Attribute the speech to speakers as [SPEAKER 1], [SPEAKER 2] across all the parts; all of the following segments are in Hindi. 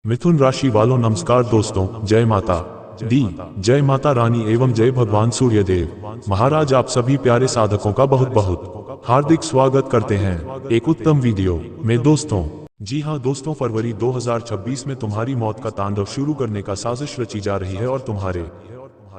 [SPEAKER 1] मिथुन राशि वालों नमस्कार दोस्तों, जय माता दी, जय माता रानी एवं जय भगवान सूर्यदेव महाराज। आप सभी प्यारे साधकों का बहुत बहुत हार्दिक स्वागत करते हैं एक उत्तम वीडियो में दोस्तों। जी हाँ दोस्तों, फरवरी 2026 में तुम्हारी मौत का तांडव शुरू करने का साजिश रची जा रही है और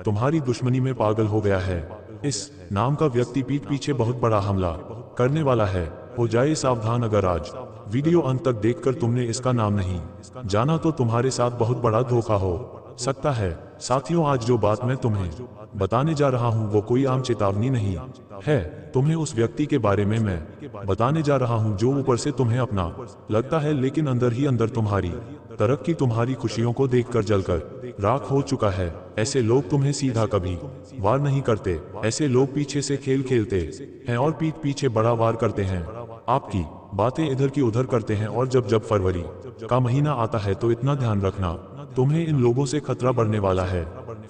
[SPEAKER 1] तुम्हारी दुश्मनी में पागल हो गया है। इस नाम का व्यक्ति पीठ पीछे बहुत बड़ा हमला करने वाला है। हो जाए सावधान, अगर आज वीडियो अंत तक देखकर तुमने इसका नाम नहीं जाना तो तुम्हारे साथ बहुत बड़ा धोखा हो सकता है। साथियों, आज जो बात मैं तुम्हें बताने जा रहा हूं वो कोई आम चेतावनी नहीं है। तुम्हें उस व्यक्ति के बारे में मैं बताने जा रहा हूं जो ऊपर से तुम्हें अपना लगता है, लेकिन अंदर ही अंदर तुम्हारी तरक्की, तुम्हारी खुशियों को देखकर जलकर राख हो चुका है। ऐसे लोग तुम्हें सीधा कभी वार नहीं करते। ऐसे लोग पीछे से खेल खेलते हैं और पीठ पीछे बड़ा वार करते हैं। आपकी बातें इधर की उधर करते हैं और जब फरवरी का महीना आता है तो इतना ध्यान रखना, तुम्हें इन लोगों से खतरा बढ़ने वाला है।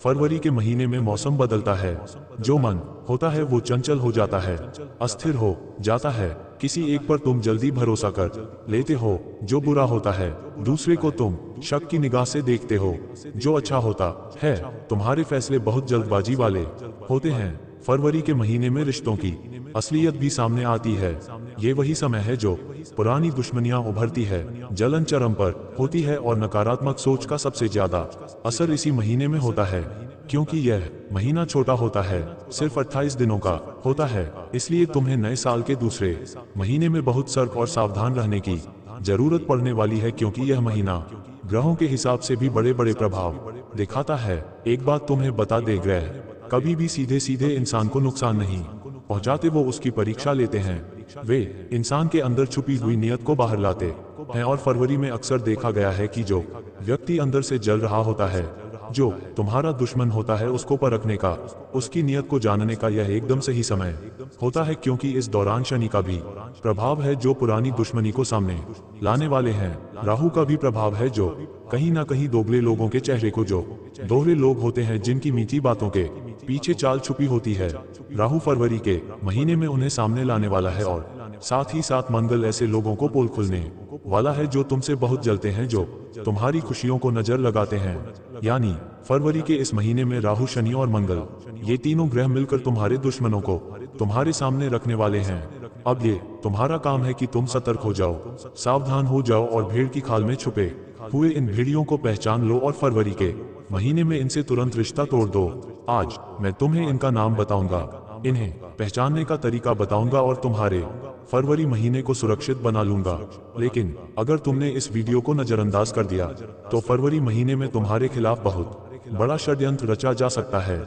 [SPEAKER 1] फरवरी के महीने में मौसम बदलता है। जो मन होता है वो चंचल हो जाता है, अस्थिर हो जाता है। किसी एक पर तुम जल्दी भरोसा कर लेते हो जो बुरा होता है, दूसरे को तुम शक की निगाह से देखते हो जो अच्छा होता है। तुम्हारे फैसले बहुत जल्दबाजी वाले होते हैं। फरवरी के महीने में रिश्तों की असलियत भी सामने आती है। ये वही समय है जो पुरानी दुश्मनियां उभरती है, जलन चरम पर होती है और नकारात्मक सोच का सबसे ज्यादा असर इसी महीने में होता है। क्योंकि यह महीना छोटा होता है, सिर्फ 28 दिनों का होता है, इसलिए तुम्हें नए साल के दूसरे महीने में बहुत सतर्क और सावधान रहने की जरूरत पड़ने वाली है, क्योंकि यह महीना ग्रहों के हिसाब से भी बड़े बड़े प्रभाव दिखाता है। एक बात तुम्हें बता दे, ग्रह कभी भी सीधे सीधे इंसान को नुकसान नहीं पहुंचाते, वो उसकी परीक्षा लेते हैं। वे इंसान के अंदर छुपी हुई नियत को बाहर लाते हैं और फरवरी में अक्सर देखा गया है कि जो व्यक्ति अंदर से जल रहा होता है, जो तुम्हारा दुश्मन होता है, उसको परखने का, उसकी नियत को जानने का यह एकदम सही समय होता है, क्योंकि इस दौरान शनि का भी प्रभाव है जो पुरानी दुश्मनी को सामने लाने वाले हैं। राहु का भी प्रभाव है जो कहीं ना कहीं दोगले लोगों के चेहरे को, जो दोहरे लोग होते हैं जिनकी मीठी बातों के पीछे चाल छुपी होती है, राहु फरवरी के महीने में उन्हें सामने लाने वाला है। और साथ ही साथ मंगल ऐसे लोगों को पोल खुलने वाला है जो तुमसे बहुत जलते हैं, जो तुम्हारी खुशियों को नजर लगाते हैं। यानी फरवरी के इस महीने में राहु, शनि और मंगल, ये तीनों ग्रह मिलकर तुम्हारे दुश्मनों को तुम्हारे सामने रखने वाले हैं। अब ये तुम्हारा काम है कि तुम सतर्क हो जाओ, सावधान हो जाओ और भेड़ की खाल में छुपे हुए इन भेड़ियों को पहचान लो और फरवरी के महीने में इनसे तुरंत रिश्ता तोड़ दो। आज मैं तुम्हें इनका नाम बताऊंगा, इन्हें पहचानने का तरीका बताऊंगा और तुम्हारे फरवरी महीने को सुरक्षित बना लूंगा। लेकिन अगर तुमने इस वीडियो को नजरअंदाज कर दिया तो फरवरी महीने में तुम्हारे खिलाफ बहुत बड़ा षड्यंत्र रचा जा सकता है।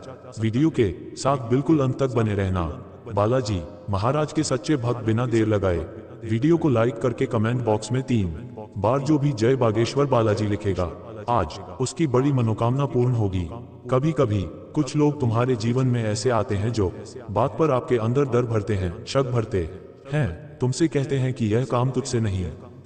[SPEAKER 1] वीडियो के साथ बिल्कुल अंत तक बने रहना। बालाजी महाराज के सच्चे भक्त बिना देर लगाए वीडियो को लाइक करके कमेंट बॉक्स में 3 बार जो भी जय बागेश्वर बालाजी लिखेगा, आज उसकी बड़ी मनोकामना पूर्ण होगी। कभी कभी कुछ लोग तुम्हारे जीवन में ऐसे आते हैं जो बात पर आपके अंदर डर भरते हैं, शक भरते हैं, तुमसे कहते हैं कि यह काम तुझसे नहीं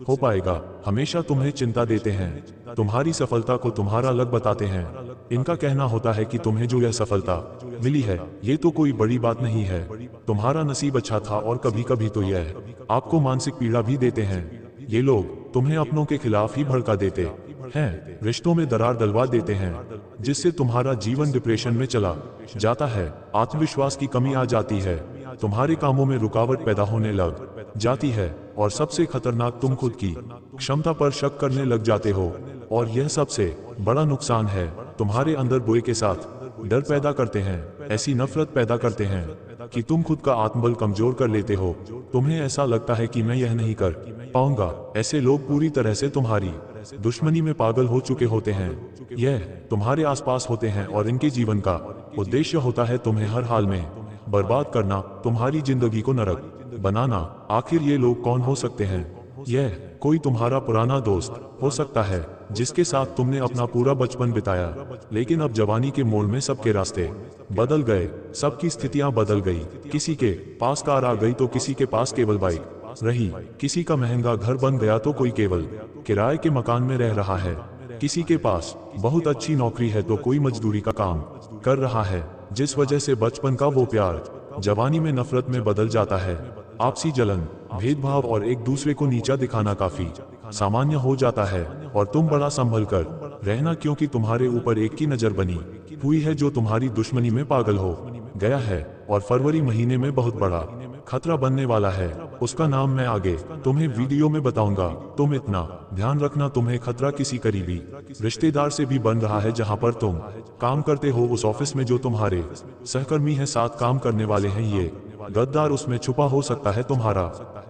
[SPEAKER 1] हो पाएगा, हमेशा तुम्हें चिंता देते हैं, तुम्हारी सफलता को तुम्हारा लग बताते हैं। इनका कहना होता है कि तुम्हें जो यह सफलता मिली है ये तो कोई बड़ी बात नहीं है, तुम्हारा नसीब अच्छा था। और कभी कभी तो यह आपको मानसिक पीड़ा भी देते हैं। ये लोग तुम्हें अपनों के खिलाफ ही भड़का देते हैं, रिश्तों में दरार डलवा देते हैं, जिससे तुम्हारा जीवन डिप्रेशन में चला जाता है, आत्मविश्वास की कमी आ जाती है, तुम्हारे कामों में रुकावट पैदा होने लग जाती है और सबसे खतरनाक, तुम खुद की क्षमता पर शक करने लग जाते हो। और यह सबसे बड़ा नुकसान है, तुम्हारे अंदर बुरे के साथ डर पैदा करते हैं, ऐसी नफरत पैदा करते हैं कि तुम खुद का आत्मबल कमजोर कर लेते हो। तुम्हें ऐसा लगता है कि मैं यह नहीं कर पाऊंगा। ऐसे लोग पूरी तरह से तुम्हारी दुश्मनी में पागल हो चुके होते हैं। यह तुम्हारे आसपास होते हैं और इनके जीवन का उद्देश्य होता है तुम्हें हर हाल में बर्बाद करना, तुम्हारी जिंदगी को नरक बनाना। आखिर ये लोग कौन हो सकते हैं? यह कोई तुम्हारा पुराना दोस्त हो सकता है जिसके साथ तुमने अपना पूरा बचपन बिताया, लेकिन अब जवानी के मोड़ में सबके रास्ते बदल गए, सबकी स्थितियां बदल गई। किसी के पास कार आ गई तो किसी के पास केवल बाइक रही, किसी का महंगा घर बन गया तो कोई केवल किराए के मकान में रह रहा है, किसी के पास बहुत अच्छी नौकरी है तो कोई मजदूरी का काम कर रहा है, जिस वजह से बचपन का वो प्यार जवानी में नफरत में बदल जाता है। आपसी जलन, भेदभाव और एक दूसरे को नीचा दिखाना काफी सामान्य हो जाता है और तुम बड़ा संभल कर रहना, क्योंकि तुम्हारे ऊपर एक की नजर बनी हुई है जो तुम्हारी दुश्मनी में पागल हो गया है और फरवरी महीने में बहुत बड़ा खतरा बनने वाला है। उसका नाम मैं आगे तुम्हें वीडियो में बताऊंगा। तुम इतना ध्यान रखना, तुम्हें खतरा किसी करीबी रिश्तेदार से भी बन रहा है। जहां पर तुम काम करते हो, उस ऑफिस में जो तुम्हारे सहकर्मी हैं, साथ काम करने वाले हैं, ये गद्दार उसमें छुपा हो सकता है, तुम्हारा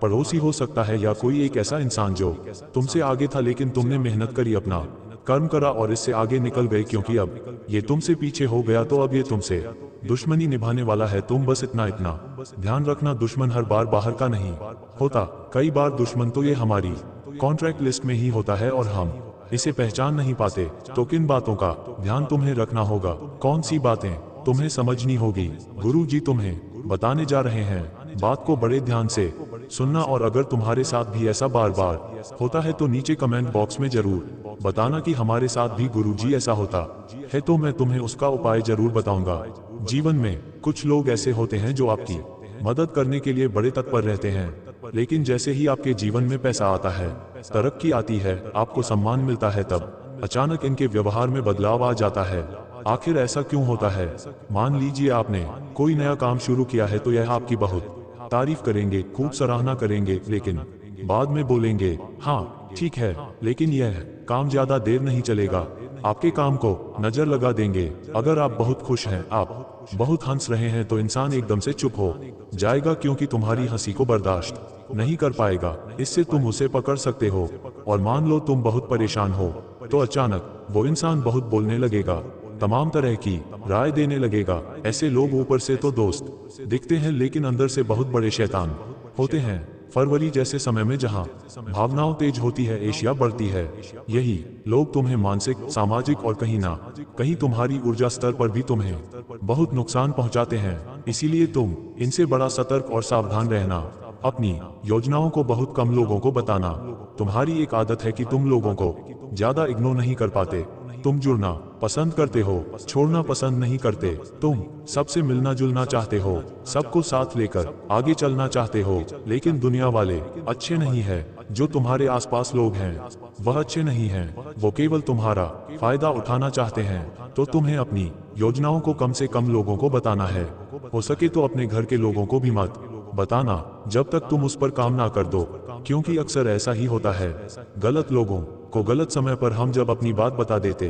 [SPEAKER 1] पड़ोसी हो सकता है, या कोई एक ऐसा इंसान जो तुमसे आगे था लेकिन तुमने मेहनत करी, अपना कर्म करा और इससे आगे निकल गए। क्योंकि अब ये तुमसे पीछे हो गया तो अब ये तुमसे दुश्मनी निभाने वाला है। तुम बस इतना ध्यान रखना, दुश्मन हर बार बाहर का नहीं होता। कई बार दुश्मन तो ये हमारी कॉन्ट्रैक्ट लिस्ट में ही होता है और हम इसे पहचान नहीं पाते। तो किन बातों का ध्यान तुम्हें रखना होगा, कौन सी बातें तुम्हें समझनी होगी, गुरु जी तुम्हें बताने जा रहे हैं। बात को बड़े ध्यान से सुनना, और अगर तुम्हारे साथ भी ऐसा बार बार होता है तो नीचे कमेंट बॉक्स में जरूर बताना कि हमारे साथ भी गुरुजी ऐसा होता है, तो मैं तुम्हें उसका उपाय जरूर बताऊंगा। जीवन में कुछ लोग ऐसे होते हैं जो आपकी मदद करने के लिए बड़े तत्पर रहते हैं, लेकिन जैसे ही आपके जीवन में पैसा आता है, तरक्की आती है, आपको सम्मान मिलता है, तब अचानक इनके व्यवहार में बदलाव आ जाता है। आखिर ऐसा क्यों होता है? मान लीजिए आपने कोई नया काम शुरू किया है तो यह आपकी बहुत तारीफ करेंगे, खूब सराहना करेंगे, लेकिन बाद में बोलेंगे हाँ ठीक है, लेकिन यह काम ज्यादा देर नहीं चलेगा। आपके काम को नजर लगा देंगे। अगर आप बहुत खुश हैं, आप बहुत हंस रहे हैं, तो इंसान एकदम से चुप हो जाएगा, क्योंकि तुम्हारी हंसी को बर्दाश्त नहीं कर पाएगा। इससे तुम उसे पकड़ सकते हो। और मान लो तुम बहुत परेशान हो, तो अचानक वो इंसान बहुत बोलने लगेगा, तमाम तरह की राय देने लगेगा। ऐसे लोग ऊपर से तो दोस्त दिखते हैं, लेकिन अंदर से बहुत बड़े शैतान होते हैं। फरवरी जैसे समय में जहां भावनाओं तेज होती है, एशिया बढ़ती है, यही लोग तुम्हें मानसिक, सामाजिक और कहीं ना कहीं तुम्हारी ऊर्जा स्तर पर भी तुम्हें बहुत नुकसान पहुंचाते हैं। इसीलिए तुम इनसे बड़ा सतर्क और सावधान रहना। अपनी योजनाओं को बहुत कम लोगों को बताना। तुम्हारी एक आदत है कि तुम लोगों को ज्यादा इग्नोर नहीं कर पाते। तुम जुड़ना पसंद करते हो, छोड़ना पसंद नहीं करते। तुम सबसे मिलना जुलना चाहते हो, सबको साथ लेकर आगे चलना चाहते हो, लेकिन दुनिया वाले अच्छे नहीं है। जो तुम्हारे आसपास लोग हैं वह अच्छे नहीं हैं, वो केवल तुम्हारा फायदा उठाना चाहते हैं। तो तुम्हें अपनी योजनाओं को कम से कम लोगों को बताना है। हो सके तो अपने घर के लोगों को भी मत बताना जब तक तुम उस पर काम ना कर दो, क्योंकि अक्सर ऐसा ही होता है। गलत लोगों को गलत समय पर हम जब अपनी बात बता देते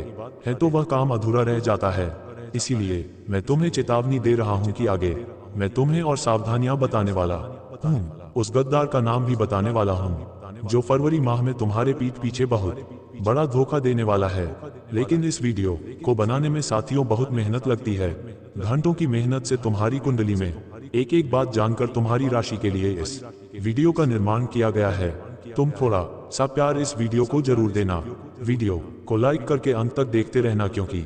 [SPEAKER 1] हैं तो वह काम अधूरा रह जाता है। इसीलिए मैं तुम्हें चेतावनी दे रहा हूं कि आगे मैं तुम्हें और सावधानियां बताने वाला हूं। उस गद्दार का नाम भी बताने वाला हूं जो फरवरी माह में तुम्हारे पीठ पीछे बहुत बड़ा धोखा देने वाला है। लेकिन इस वीडियो को बनाने में साथियों बहुत मेहनत लगती है। घंटों की मेहनत से तुम्हारी कुंडली में एक एक बात जानकर तुम्हारी राशि के लिए इस वीडियो का निर्माण किया गया है। तुम थोड़ा सा प्यार इस वीडियो को जरूर देना। वीडियो को लाइक करके अंत तक देखते रहना, क्योंकि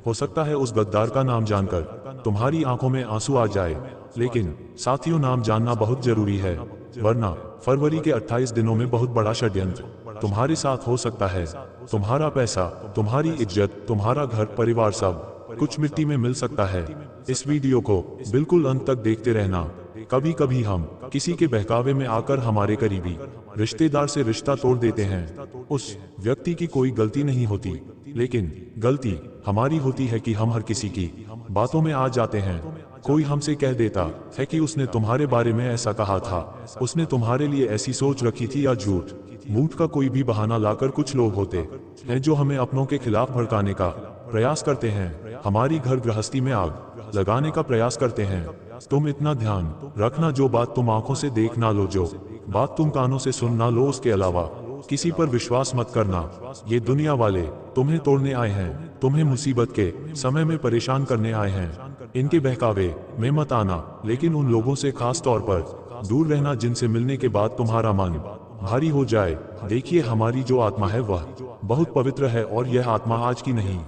[SPEAKER 1] हो सकता है उस गद्दार का नाम जानकर तुम्हारी आंखों में आंसू आ जाए। लेकिन साथियों, नाम जानना बहुत जरूरी है, वरना फरवरी के 28 दिनों में बहुत बड़ा षड्यंत्र तुम्हारे साथ हो सकता है। तुम्हारा पैसा, तुम्हारी इज्जत, तुम्हारा घर परिवार सब कुछ मिट्टी में मिल सकता है। इस वीडियो को बिल्कुल अंत तक देखते रहना। कभी कभी हम किसी के बहकावे में आकर हमारे करीबी रिश्तेदार से रिश्ता तोड़ देते हैं। उस व्यक्ति की कोई गलती नहीं होती, लेकिन गलती हमारी होती है कि हम हर किसी की बातों में आ जाते हैं। कोई हमसे कह देता है कि उसने तुम्हारे बारे में ऐसा कहा था, उसने तुम्हारे लिए ऐसी सोच रखी थी, या झूठ मूठ का कोई भी बहाना लाकर कुछ लोग होते हैं जो हमें अपनों के खिलाफ भड़काने का प्रयास करते हैं, हमारी घर गृहस्थी में आग लगाने का प्रयास करते हैं। तुम इतना ध्यान रखना, जो बात तुम आंखों से देख ना लो, जो बात तुम कानों से सुन ना लो, उसके अलावा किसी पर विश्वास मत करना। ये दुनिया वाले तुम्हें तोड़ने आए हैं, तुम्हें मुसीबत के समय में परेशान करने आए हैं। इनके बहकावे में मत आना, लेकिन उन लोगों से खास तौर पर दूर रहना जिनसे मिलने के बाद तुम्हारा मन भारी हो जाए। देखिए, हमारी जो आत्मा है वह बहुत पवित्र है, और यह आत्मा आज की नहीं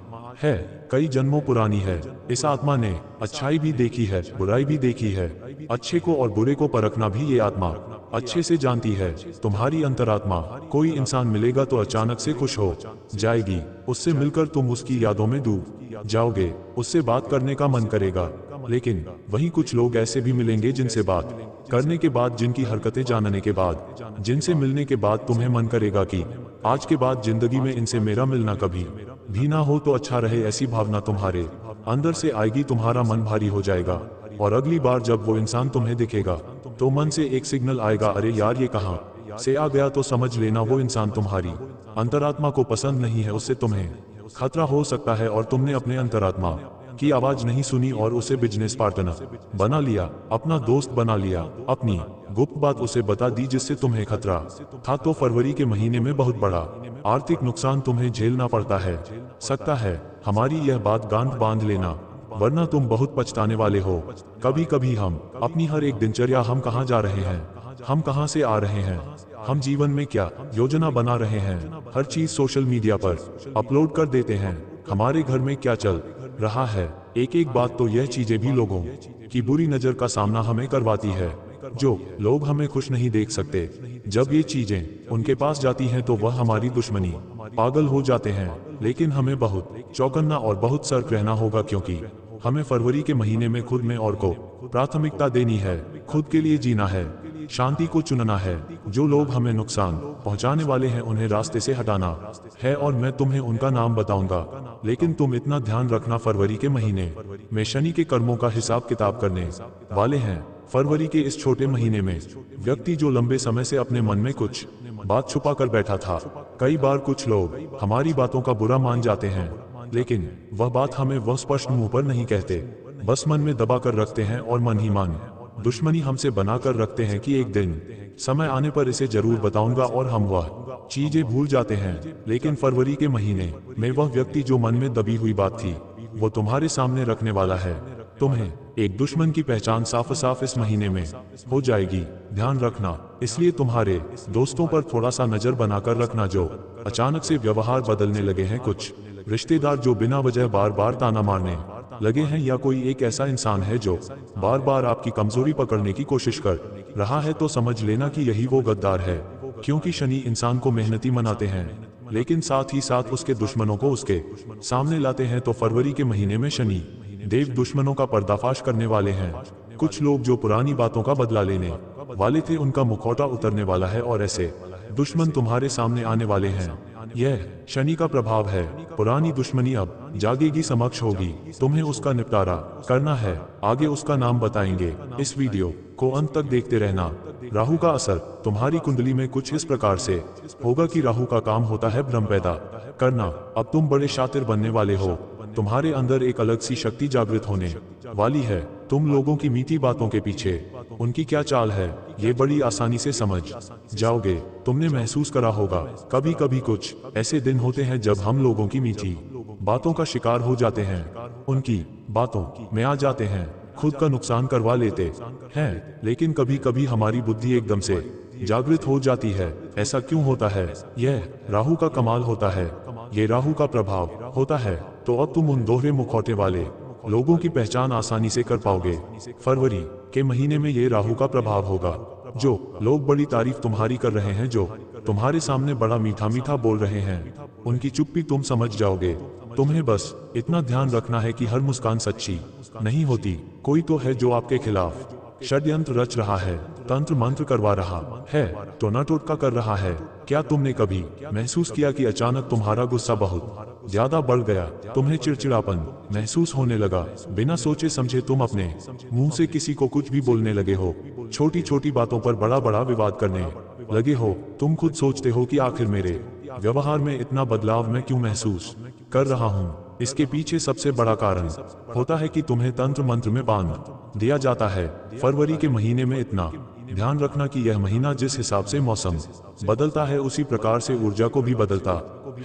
[SPEAKER 1] है, कई जन्मों पुरानी है। इस आत्मा ने अच्छाई भी देखी है, बुराई भी देखी है। अच्छे को और बुरे को परखना भी ये आत्मा अच्छे से जानती है। तुम्हारी अंतरात्मा कोई इंसान मिलेगा तो अचानक से खुश हो जाएगी। उससे मिलकर तुम उसकी यादों में डूब जाओगे, उससे बात करने का मन करेगा। लेकिन वहीं कुछ लोग ऐसे भी मिलेंगे जिनसे बात करने के बाद, जिनकी हरकतें जानने के बाद, जिनसे मिलने के बाद तुम्हें मन करेगा कि आज के बाद जिंदगी में इनसे मेरा मिलना कभी भी ना हो तो अच्छा रहे, ऐसी भावना तुम्हारे अंदर से आएगी, तुम्हारा मन भारी हो जाएगा और अगली बार जब वो इंसान तुम्हें दिखेगा तो मन से एक सिग्नल आएगा, अरे यार ये कहाँ से आ गया, तो समझ लेना वो इंसान तुम्हारी अंतरात्मा को पसंद नहीं है, उससे तुम्हें खतरा हो सकता है और तुमने अपने अंतरात्मा की आवाज नहीं सुनी और उसे बिजनेस पार्टनर बना लिया, अपना दोस्त बना लिया, अपनी गुप्त बात उसे बता दी जिससे तुम्हें खतरा था। तो फरवरी के महीने में बहुत बड़ा आर्थिक नुकसान तुम्हें झेलना पड़ता है सकता है। हमारी यह बात गांठ बांध लेना, वरना तुम बहुत पछताने वाले हो। कभी कभी हम अपनी हर एक दिनचर्या, हम कहाँ जा रहे हैं, हम कहाँ से आ रहे हैं, हम जीवन में क्या योजना बना रहे हैं, हर चीज सोशल मीडिया पर अपलोड कर देते हैं। हमारे घर में क्या चल रहा है, एक एक बात, तो यह चीजें भी लोगों की बुरी नजर का सामना हमें करवाती है। जो लोग हमें खुश नहीं देख सकते, जब ये चीजें उनके पास जाती हैं तो वह हमारी दुश्मनी पागल हो जाते हैं। लेकिन हमें बहुत चौकन्ना और बहुत सतर्क रहना होगा, क्योंकि हमें फरवरी के महीने में खुद में और को प्राथमिकता देनी है, खुद के लिए जीना है, शांति को चुनना है। जो लोग हमें नुकसान पहुंचाने वाले हैं उन्हें रास्ते से हटाना है और मैं तुम्हें उनका नाम बताऊंगा। लेकिन तुम इतना ध्यान रखना, फरवरी के महीने में शनि के कर्मों का हिसाब किताब करने वाले हैं। फरवरी के इस छोटे महीने में व्यक्ति जो लंबे समय से अपने मन में कुछ बात छुपा कर बैठा था, कई बार कुछ लोग हमारी बातों का बुरा मान जाते हैं, लेकिन वह बात हमें वह स्पष्ट मुंह पर नहीं कहते, बस मन में दबा कर रखते हैं और मन ही मन दुश्मनी हमसे बनाकर रखते हैं कि एक दिन समय आने पर इसे जरूर बताऊंगा, और हम वह चीजें भूल जाते हैं। लेकिन फरवरी के महीने में वह व्यक्ति जो मन में दबी हुई बात थी वो तुम्हारे सामने रखने वाला है। तुम्हें एक दुश्मन की पहचान साफ साफ इस महीने में हो जाएगी, ध्यान रखना। इसलिए तुम्हारे दोस्तों पर थोड़ा सा नजर बनाकर रखना, जो अचानक से व्यवहार बदलने लगे हैं, कुछ रिश्तेदार जो बिना वजह बार बार ताना मारने लगे हैं, या कोई एक ऐसा इंसान है जो बार बार आपकी कमजोरी पकड़ने की कोशिश कर रहा है, तो समझ लेना कि यही वो गद्दार है। क्योंकि शनि इंसान को मेहनती बनाते हैं, लेकिन साथ ही साथ उसके दुश्मनों को उसके सामने लाते हैं। तो फरवरी के महीने में शनि देव दुश्मनों का पर्दाफाश करने वाले हैं। कुछ लोग जो पुरानी बातों का बदला लेने वाले थे, उनका मुखौटा उतरने वाला है और ऐसे दुश्मन तुम्हारे सामने आने वाले हैं। यह शनि का प्रभाव है। पुरानी दुश्मनी अब जागेगी, समक्ष होगी, तुम्हें उसका निपटारा करना है। आगे उसका नाम बताएंगे। इस वीडियो को अंत तक देखते रहना। राहु का असर तुम्हारी कुंडली में कुछ इस प्रकार से होगा कि राहु का काम होता है भ्रम पैदा करना। अब तुम बड़े शातिर बनने वाले हो, तुम्हारे अंदर एक अलग सी शक्ति जागृत होने वाली है। तुम लोगों की मीठी बातों के पीछे उनकी क्या चाल है, ये बड़ी आसानी से समझ जाओगे। तुमने महसूस करा होगा, कभी कभी कुछ ऐसे दिन होते हैं जब हम लोगों की मीठी बातों का शिकार हो जाते हैं, उनकी बातों में आ जाते हैं, खुद का नुकसान करवा लेते हैं। लेकिन कभी कभी हमारी बुद्धि एकदम से जागृत हो जाती है। ऐसा क्यों होता है? यह राहु का कमाल होता है, ये राहु का प्रभाव होता है। तो अब तुम उन दोहरे मुखौटे वाले लोगों की पहचान आसानी से कर पाओगे। फरवरी के महीने में ये राहु का प्रभाव होगा। जो लोग बड़ी तारीफ तुम्हारी कर रहे हैं, जो तुम्हारे सामने बड़ा मीठा मीठा बोल रहे हैं, उनकी चुप्पी तुम समझ जाओगे। तुम्हें बस इतना ध्यान रखना है कि हर मुस्कान सच्ची नहीं होती। कोई तो है जो आपके खिलाफ षड्यंत्र रच रहा है, तंत्र मंत्र करवा रहा है, टोना टोटका कर रहा है। क्या तुमने कभी महसूस किया कि अचानक तुम्हारा गुस्सा बहुत ज्यादा बढ़ गया, तुम्हें चिड़चिड़ापन महसूस होने लगा, बिना सोचे समझे तुम अपने मुंह से किसी को कुछ भी बोलने लगे हो, छोटी छोटी बातों पर बड़ा बड़ा विवाद करने लगे हो। तुम खुद सोचते हो कि आखिर मेरे व्यवहार में इतना बदलाव मैं क्यों महसूस कर रहा हूँ। इसके पीछे सबसे बड़ा कारण होता है कि तुम्हें तंत्र मंत्र में बांध दिया जाता है। फरवरी के महीने में इतना ध्यान रखना कि यह महीना जिस हिसाब से मौसम बदलता है उसी प्रकार से ऊर्जा को भी बदलता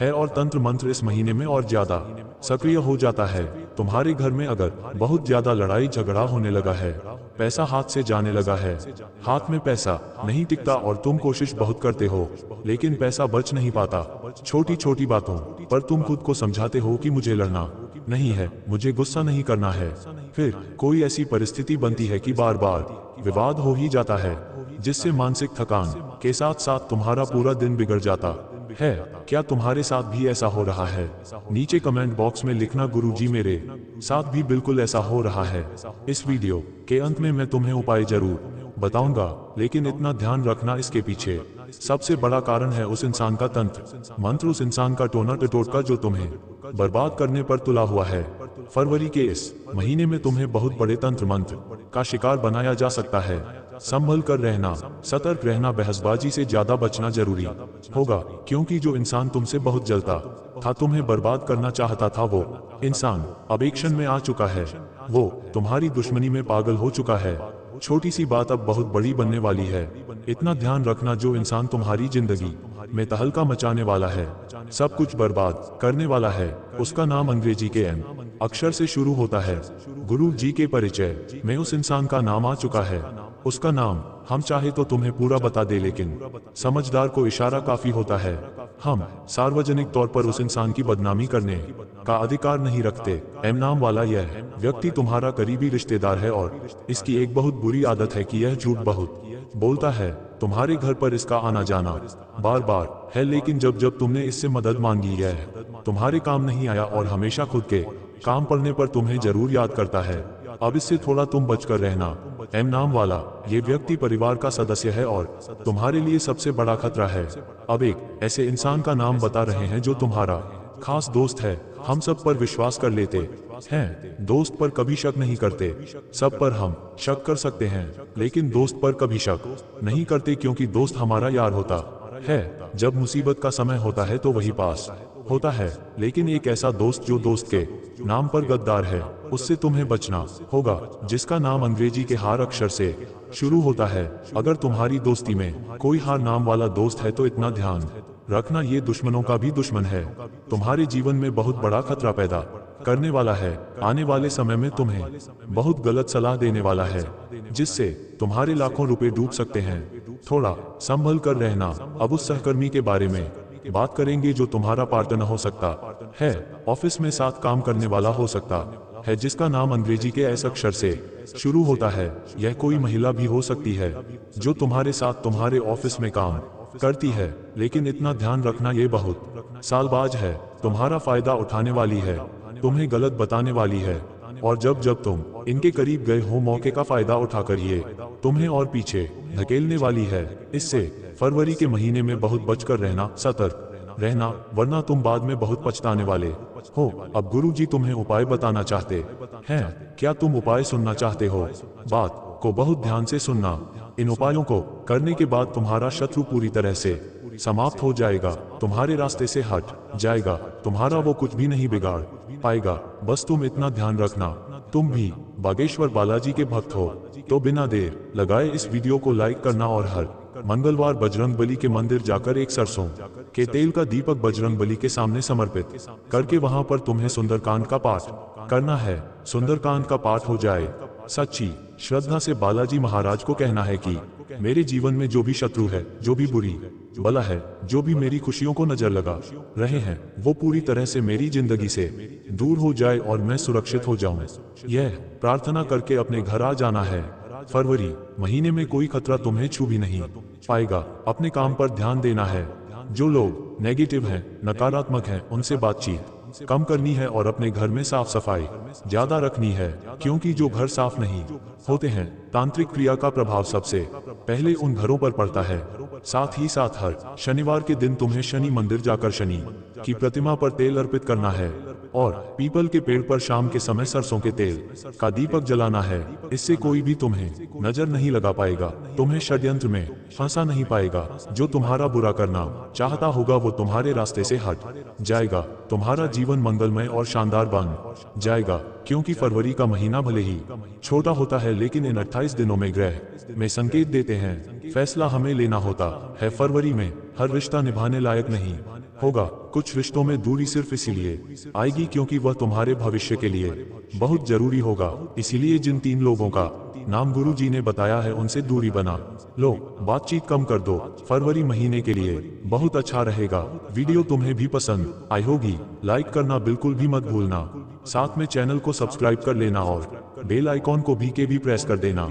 [SPEAKER 1] है, और तंत्र मंत्र इस महीने में और ज्यादा सक्रिय हो जाता है। तुम्हारे घर में अगर बहुत ज्यादा लड़ाई झगड़ा होने लगा है, पैसा हाथ से जाने लगा है, हाथ में पैसा नहीं टिकता और तुम कोशिश बहुत करते हो लेकिन पैसा बच नहीं पाता, छोटी छोटी बातों पर तुम खुद को समझाते हो कि मुझे लड़ना नहीं है, मुझे गुस्सा नहीं करना है, फिर कोई ऐसी परिस्थिति बनती है कि बार बार विवाद हो ही जाता है, जिससे मानसिक थकान के साथ साथ तुम्हारा पूरा दिन बिगड़ जाता है। क्या तुम्हारे साथ भी ऐसा हो रहा है? नीचे कमेंट बॉक्स में लिखना, गुरुजी मेरे साथ भी बिल्कुल ऐसा हो रहा है। इस वीडियो के अंत में मैं तुम्हें उपाय जरूर बताऊंगा, लेकिन इतना ध्यान रखना इसके पीछे सबसे बड़ा कारण है उस इंसान का तंत्र मंत्र, उस इंसान का टोना टटोटका जो तुम्हें बर्बाद करने पर तुला हुआ है। फरवरी के इस महीने में तुम्हें बहुत बड़े तंत्र मंत्र का शिकार बनाया जा सकता है। संभल कर रहना, सतर्क रहना, बहसबाजी से ज्यादा बचना जरूरी होगा, क्योंकि जो इंसान तुमसे बहुत जलता था, तुम्हें बर्बाद करना चाहता था, वो इंसान अब एक्शन में आ चुका है। वो तुम्हारी दुश्मनी में पागल हो चुका है। छोटी सी बात अब बहुत बड़ी बनने वाली है। इतना ध्यान रखना, जो इंसान तुम्हारी जिंदगी में तहलका मचाने वाला है, सब कुछ बर्बाद करने वाला है, उसका नाम अंग्रेजी के एम अक्षर से शुरू होता है। गुरु जी के परिचय में उस इंसान का नाम आ चुका है। उसका नाम हम चाहे तो तुम्हें पूरा बता दे, लेकिन समझदार को इशारा काफी होता है। हम सार्वजनिक तौर पर उस इंसान की बदनामी करने का अधिकार नहीं रखते। एम नाम वाला यह व्यक्ति तुम्हारा करीबी रिश्तेदार है और इसकी एक बहुत बुरी आदत है कि यह झूठ बहुत बोलता है। तुम्हारे घर पर इसका आना जाना बार बार है, लेकिन जब जब तुमने इससे मदद मांगी है, तुम्हारे काम नहीं आया और हमेशा खुद के काम पड़ने पर तुम्हें जरूर याद करता है। अब इससे थोड़ा तुम बचकर रहना। एम नाम वाला ये व्यक्ति परिवार का सदस्य है और तुम्हारे लिए सबसे बड़ा खतरा है। अब एक ऐसे इंसान का नाम बता रहे हैं जो तुम्हारा खास दोस्त है। हम सब पर विश्वास कर लेते हैं, दोस्त पर कभी शक नहीं करते। सब पर हम शक कर सकते हैं, लेकिन दोस्त पर कभी शक नहीं करते, क्योंकि दोस्त हमारा यार होता है। जब मुसीबत का समय होता है तो वही पास होता है, लेकिन एक ऐसा दोस्त जो दोस्त के नाम पर गद्दार है, उससे तुम्हें बचना होगा, जिसका नाम अंग्रेजी के हार अक्षर से शुरू होता है। अगर तुम्हारी दोस्ती में कोई हार नाम वाला दोस्त है तो इतना ध्यान रखना, ये दुश्मनों का भी दुश्मन है। तुम्हारे जीवन में बहुत बड़ा खतरा पैदा करने वाला है। आने वाले समय में तुम्हें बहुत गलत सलाह देने वाला है, जिससे तुम्हारे लाखों रुपए डूब सकते हैं। थोड़ा संभल कर रहना। अब उस सहकर्मी के बारे में बात करेंगे जो तुम्हारा पार्टनर हो सकता है, ऑफिस में साथ काम करने वाला हो सकता है, जिसका नाम अंग्रेजी के एस अक्षर से शुरू होता है। यह कोई महिला भी हो सकती है जो तुम्हारे साथ तुम्हारे ऑफिस में काम करती है, लेकिन इतना ध्यान रखना, ये बहुत सालबाज है, तुम्हारा फायदा उठाने वाली है, तुम्हें गलत बताने वाली है, और जब जब तुम इनके करीब गए हो, मौके का फायदा उठाकर ये तुम्हें और पीछे धकेलने वाली है। इससे फरवरी के महीने में बहुत बचकर रहना, सतर्क रहना, वरना तुम बाद में बहुत पछताने वाले हो। अब गुरु जी तुम्हें उपाय बताना चाहते हैं। क्या तुम उपाय सुनना चाहते हो? बात को बहुत ध्यान से सुनना। इन उपायों को करने के बाद तुम्हारा शत्रु पूरी तरह से समाप्त हो जाएगा, तुम्हारे रास्ते से हट जाएगा, तुम्हारा वो कुछ भी नहीं बिगाड़ पाएगा। बस तुम इतना ध्यान रखना, तुम भी बागेश्वर बालाजी के भक्त हो तो बिना देर लगाए इस वीडियो को लाइक करना और हर मंगलवार बजरंगबली के मंदिर जाकर एक सरसों के तेल का दीपक बजरंगबली के सामने समर्पित करके वहां पर तुम्हें सुंदरकांड का पाठ करना है। सुंदरकांड का पाठ हो जाए, सच्ची श्रद्धा से बालाजी महाराज को कहना है कि मेरे जीवन में जो भी शत्रु है, जो भी बुरी बला है, जो भी मेरी खुशियों को नजर लगा रहे हैं, वो पूरी तरह से मेरी जिंदगी से दूर हो जाए और मैं सुरक्षित हो जाऊं। यह प्रार्थना करके अपने घर आ जाना है। फरवरी महीने में कोई खतरा तुम्हें छू भी नहीं पाएगा। अपने काम पर ध्यान देना है। जो लोग नेगेटिव हैं, नकारात्मक हैं, उनसे बातचीत कम करनी है और अपने घर में साफ सफाई ज्यादा रखनी है, क्योंकि जो घर साफ नहीं होते हैं, तांत्रिक क्रिया का प्रभाव सबसे पहले उन घरों पर पड़ता है। साथ ही साथ हर शनिवार के दिन तुम्हें शनि मंदिर जाकर शनि की प्रतिमा पर तेल अर्पित करना है और पीपल के पेड़ पर शाम के समय सरसों के तेल का दीपक जलाना है। इससे कोई भी तुम्हें नजर नहीं लगा पाएगा, तुम्हें षड्यंत्र में फंसा नहीं पाएगा। जो तुम्हारा बुरा करना चाहता होगा वो तुम्हारे रास्ते से हट जाएगा। तुम्हारा जीवन मंगलमय और शानदार बन जाएगा, क्योंकि फरवरी का महीना भले ही छोटा होता है, लेकिन इन 28 दिनों में ग्रह में संकेत देते हैं। फैसला हमें लेना होता है। फरवरी में हर रिश्ता निभाने लायक नहीं होगा। कुछ रिश्तों में दूरी सिर्फ इसीलिए आएगी क्योंकि वह तुम्हारे भविष्य के लिए बहुत जरूरी होगा। इसीलिए जिन 3 लोगों का नाम गुरु जी ने बताया है, उनसे दूरी बना लो, बातचीत कम कर दो। फरवरी महीने के लिए बहुत अच्छा रहेगा। वीडियो तुम्हें भी पसंद आई होगी, लाइक करना बिल्कुल भी मत भूलना। साथ में चैनल को सब्सक्राइब कर लेना और बेल आइकॉन को भी प्रेस कर देना।